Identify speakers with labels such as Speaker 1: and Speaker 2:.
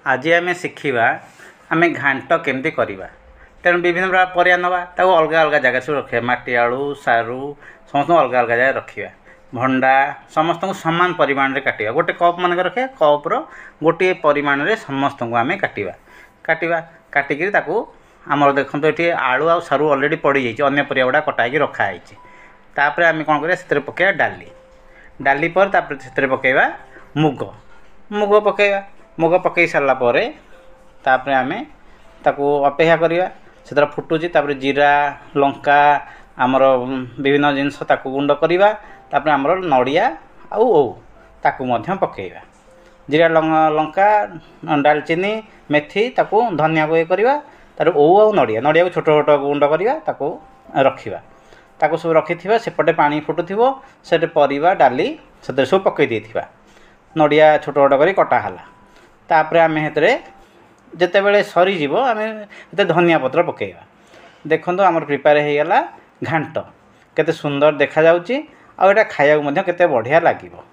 Speaker 1: आज आम शिखा आम घांट केमती करवा तेणु विभिन्न प्रकार परिया नवा अलग अलग जगह सब रखा माटी आलू सारू समस्त अलग अलग जगह रखा भंडा समस्त को सामान परिमाण में काटा गोटे कप मान रखा कप्र गोटे परिमाण में समस्त को आम काटा काटिकी आमर देखो ये आलू आ सारू अलरेडी पड़ जाइए अन्न परिया गुड़ा कटाई रखाई तापर आम कौन कर पकड़ा डाली डाली पर से पकड़ा मुग मुग पकड़ा मुग पकई सारापर तापर आम ताकू अपेक्षा करवा से फुटुची जीरा लंका आमर विभिन्न जिनस गुंड करवा तापर आमर नड़िया आउ ताकू पकईवा जीरा लंका डालचीनी मेथी ताकू धनिया को ये करवा तार ओ नड़िया नड़िया को छोट छोट गुंड करवा ताकू रखिवा ताकू सब रखि सेपटे पानी फुटुथिबो से परिवा डाली से सब पकई देथिबा नड़िया छोट छोट कर कटाला तापर आम हेतरे जितेबाला सरीज आम ये धनिया पत्र पकईवा देखो आमर प्रिपेयर हो गला घांट केते सुंदर देखा जाउची आ एटा खाया केते बढ़िया लागिबो।